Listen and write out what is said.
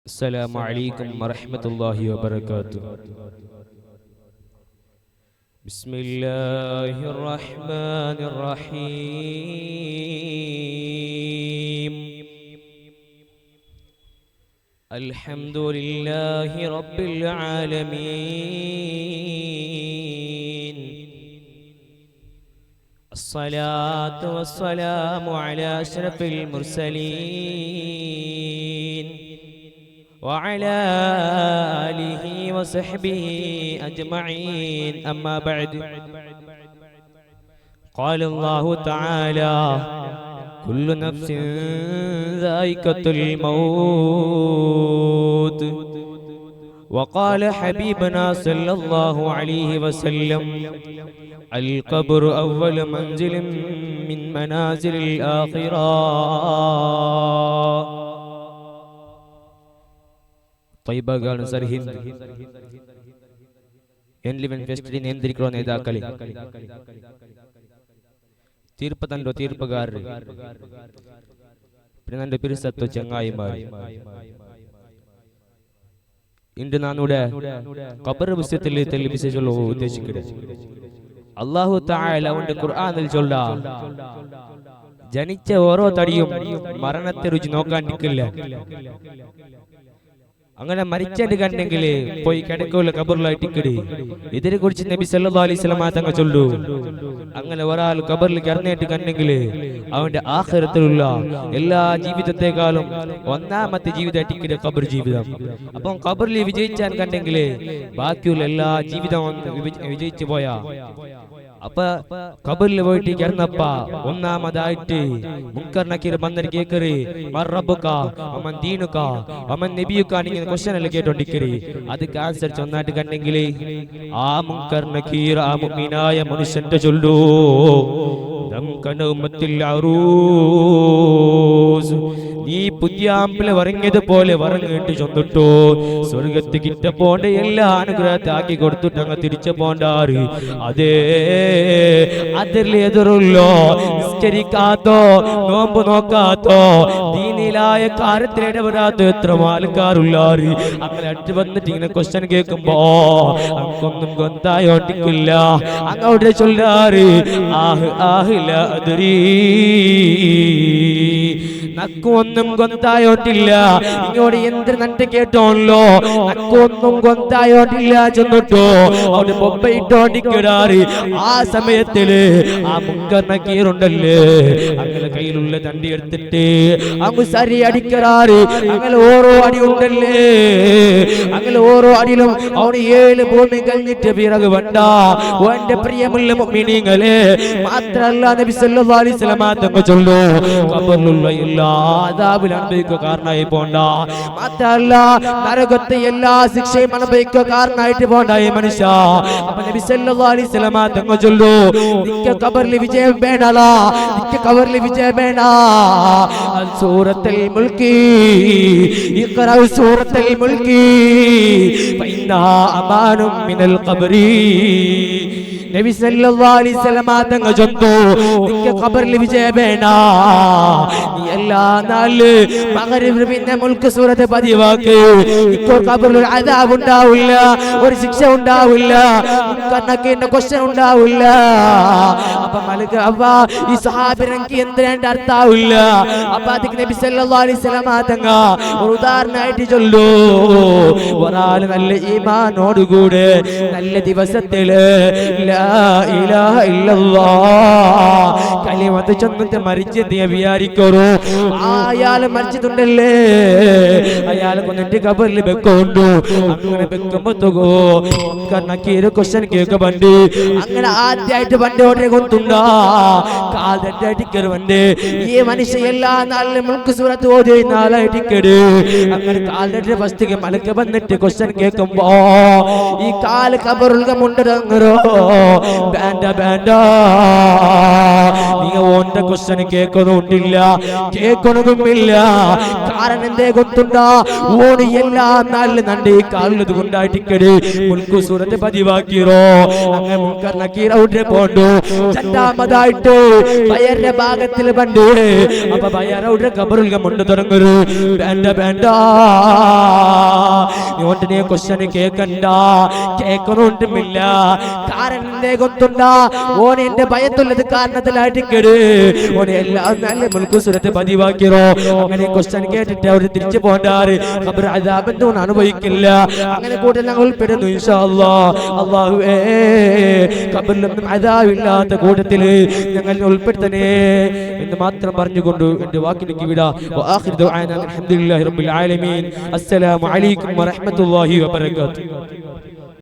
السلام عليكم ورحمة الله وبركاته. بسم الله الرحمن الرحيم. الحمد لله رب العالمين. الصلاة والسلام على أشرف المرسلين وعلى آله وصحبه أجمعين. أما بعد، قال الله تعالى: كل نفس ذائقة الموت. وقال حبيبنا صلى الله عليه وسلم: القبر أول منزل من منازل الآخرة. طيبة garden Sirhind എൻലിവൻ ഫെസ്റ്റിൽ നിയന്ത്രിക്കുന്ന നേതാക്കളെ, തീർപ്പ് തന്റെ തീർപ്പുകാരൻ, പിന്നെ തന്റെ പിരിസത്വ ചങ്ങായിമാർ, ഇന്ന് നാനുടെ ഖബർ വിഷയത്തിൽ തെളിയിച്ചുള്ള ഉദ്ദേശിക്കുന്നത് അല്ലാഹു തആല അവന്റെ ഖുർആനിൽ ചൊല്ല: ജനിച്ച ഓരോ തടിയും മരണത്തെ രുചി നോക്കാണ്ടിരിക്കില്ല. അങ്ങനെ മരിച്ചത് കണ്ടെങ്കിൽ പോയി കിടക്കൂല, ഖബറിലായിട്ടിക്കടി. ഇതിനെ കുറിച്ച് നബി സല്ലല്ലാഹു അലൈഹി വസല്ലം തങ്ങൾ ചൊല്ലു: അങ്ങനെ ഒരാൾ ഖബറിൽ കിടന്നിട്ട് കണ്ടെങ്കിൽ അവന്റെ ആഖിറത്തിലുള്ള എല്ലാ ജീവിതത്തെക്കാളും ഒന്നാമത്തെ ജീവിതമായിട്ടിക്കടി ഖബർ ജീവിതം. അപ്പം ഖബറിൽ വിജയിച്ചാൻ കണ്ടെങ്കിൽ ബാക്കിയുള്ള എല്ലാ ജീവിതവും വിജയിച്ചു പോയാ. അപ്പൊ ഖബറിൽ പോയിട്ട് കിടന്നപ്പ ഒന്നാമതായിട്ട് മുൻകർ നക്കീർ വന്നിട്ട് കേക്കറി: മർ റബ്ബുക വമൻ ദീനുക വമൻ നബിയുക ഇങ്ങനെ ക്വസ്റ്റ്യൻ എല്ലാം കേട്ടോണ്ടിരിക്കറി. അതിക്ക് ആൻസർ ഒന്നായിട്ട് കണ്ടെങ്കിൽ ആ മുൻകർ നക്കീർ ആ മുഅ്മിനായ മനുഷ്യന്റെ ചൊല്ലു: നീ പുതിയാമ്പിള വറങ്ങിയതുപോലെ വറങ്ങിട്ട് ചൊന്നിട്ടോ സ്വർഗത്ത് കിട്ട പോണ്ട എല്ലാ അനുഗ്രഹത്തെ ആക്കി കൊടുത്തിട്ട് അങ്ങ് തിരിച്ചു പോണ്ടാറ്. അതേ അതിൽ എതിരുള്ളോ, നിസ്കരിക്കാത്തോ, നോമ്പ് നോക്കാത്തോ, ദീനിലായ കാര്യത്തിൽ ഇടപെടാത്ത എത്ര ആൾക്കാരുള്ളാറ്. അങ്ങനെ അടുത്ത് വന്നിട്ട് ഇങ്ങനെ ക്വസ്റ്റ്യൻ കേൾക്കുമ്പോ അങ്ങൊന്നും ഗൊന്തായോട്ടിക്കില്ല. അങ്ങോട്ട് ചൊല്ലാറ്: ആഹ് ആഹില്ല അതിരീ, നക്കൊന്നും ഗൊന്തായോട്ടില്ല. ഇങ്ങോട്ട് എന്ത് നട്ട് കേട്ടോല്ലോ, നക്കൊന്നും ഗൊന്തായോട്ടില്ല ചെന്നിട്ടോ അവിടെ പൊപ്പയിട്ടോണ്ടിക്കിടാറ്. ആ സമയത്തില് ആ മുൻകർ നക്കീറുണ്ടല്ലേ, അങ്ങനെ കയ്യിലുള്ള തണ്ടി എടുത്തിട്ട് അങ്ങ് സരി അടിക്കാറ്. അങ്ങനെ ഓരോ അടി ഉണ്ടല്ലേ, അങ്ങനെ ഓരോ അടിയിലും അവന് 7 ഭൂമി കഴിഞ്ഞിട്ട് പിറകു വേണ്ട. എന്റെ പ്രിയമുള്ള മുഅ്മിനീങ്ങളെ, മാത്രല്ല നബി സല്ലല്ലാഹു അലൈഹി വസല്ലം തങ്ങൾ ചൊല്ലു: ഖബറിലുള്ള എല്ലാ ആദാബിൽ അനുഭവിക്കുക കാരണമായി പോണ്ട. മാത്രല്ല നരകത്തെ എല്ലാ ശിക്ഷയും അനുഭവിക്കുക കാരണമായിട്ട് പോണ്ട ഈ മനുഷ്യ. അപ്പൊ നബി സല്ലല്ലാഹു അലൈഹി വസല്ലം തങ്ങൾ ചൊല്ലു: നിക്ക് ഖബറിൽ വിജയം വേണ്ടലാ, നിക്ക് ഖബറിൽ വിജയം വേണ്ട. സൂറത്തുൽ മുൽക്കി, ഇഖ്റ സൂറത്തുൽ മുൽക്കി ഫഇന്നാ അമാനും മിനൽ ഖബരി. നബി സല്ലല്ലാഹു അലൈഹി വസല്ലം തങ്ങൾ ചൊന്നു: നിക്ക് ഖബറിൽ വിജയം വേണ്ട. നീ എല്ലാ നാല് മഗ്രിബ് പിന്നെ മുൽക്ക് സൂറത്ത് പതിവാക്ക്. ഇപ്പോൾ ഖബറിൽ ഒരു അദാബ് ഉണ്ടാവില്ല, ഒരു ശിക്ഷ ഉണ്ടാവില്ല, കണ്ണക്കിന്റെ ക്വസ്റ്റ്യൻ ഉണ്ടാവില്ല. അപ്പൊ മലക്ക് അവാ ഈ സഹാബിക്ക് എന്തിനാണ്ട് അർത്ഥാവില്ല. അപ്പൊ അതിക്ക് നബി സല്ലല്ലാഹു അലൈഹി വസല്ലം തങ്ങൾ ഒരു ഉദാഹരണമായിട്ട് ചൊല്ലു: ഒരാൾ നല്ല ഈമാനോടുകൂടെ നല്ല ദിവസത്തില് ലാ ഇലാഹ ഇല്ലല്ലാഹ് കലിമത്ത് ചൊന്നിട്ട് മരിച്ചെന്ന് വിചാരിക്കൂ. അയാൾ മരിച്ചിട്ടുണ്ടല്ലേ, അയാൾ കൊന്നിട്ട് ഖബറിൽ വെക്കൊണ്ടു. അങ്ങനെ വെക്കുമ്പോ നക്കീര് ക്വസ്റ്റ്യൻ കേൾക്കണ്ട്. അങ്ങനെ ആദ്യമായിട്ട് വണ്ടോടെ കൊണ്ടുണ്ടാ കാലട്ടായിട്ട് കയറുണ്ട്. ഈ മനുഷ്യ എല്ലാ നാളിലും മുൽക്ക് സൂറത്ത് ഓതി നാളായിട്ട് കേട്. അങ്ങനെ കാലട്ട് ഫസ്റ്റ് മലക്ക് വന്നിട്ട് ക്വസ്റ്റ്യൻ കേൾക്കുമ്പോ ഈ കാല് ഖബറുൽ മുണ്ടോ വേണ്ട വേണ്ട, നീ ഓന്റെ ക്വസ്റ്റ്യൻ കേൾക്കുന്നുണ്ടില്ല, കേൾക്കണതുമില്ല. കാരണം എന്തേ കൊണ്ടുണ്ടാ ഓണ് എല്ലാ നാളിലും നണ്ട് ഈ കാലിലത് കൊണ്ടായിട്ടിക്കട് മുൽക്ക് സൂറത്ത് പതിവാക്കിയോ. അങ്ങനെ മുൻകർ നക്കീർ ഔട്ട് പോണ്ടു. രണ്ടാമതായിട്ട് ബയറിന്റെ ഭാഗത്തിൽ പണ്ട് അപ്പൊ ബയർ ഔട്ട് ഖബറുൽ മുണ്ട് തുടങ്ങരു. വേണ്ട വേണ്ട, അതുകൊണ്ട് നീ ക്വസ്റ്റ്യൻ കേൾക്കണ്ട, കേൾക്കണൊന്നുമില്ല. കാരണം എന്തേ കൊത്തുണ്ട ഓനെ എന്റെ ഭയത്തുള്ളത് കാരണത്തിലായിട്ട് കേട് ഓനെ എല്ലാം നല്ല മുൽക്കു സുരത്തെ പതിവാക്കിയോ. അങ്ങനെ ക്വസ്റ്റ്യൻ കേട്ടിട്ട് അവർ തിരിച്ചു പോണ്ടാറ് ഖബർ അദാബ് ഒന്നും അനുഭവിക്കില്ല. അങ്ങനെ കൂടെ ഞങ്ങൾ ഉൾപ്പെടുന്നു ഇൻഷാ അല്ലാഹ്. അല്ലാഹുവേ ഖബറിലൊന്നും അദാബില്ലാത്ത കൂട്ടത്തില് ഞങ്ങൾ ഉൾപ്പെടുത്തണേ എന്ന് മാത്രം പറഞ്ഞുകൊണ്ട് എന്റെ വാക്കിലേക്ക് വിടാ. വആഖിറു ദുആനാ അൽഹംദുലില്ലാഹി റബ്ബിൽ ആലമീൻ. അസ്സലാമു അലൈക്കും വറഹ്മത്തുള്ളാഹി വബറകാതുഹു.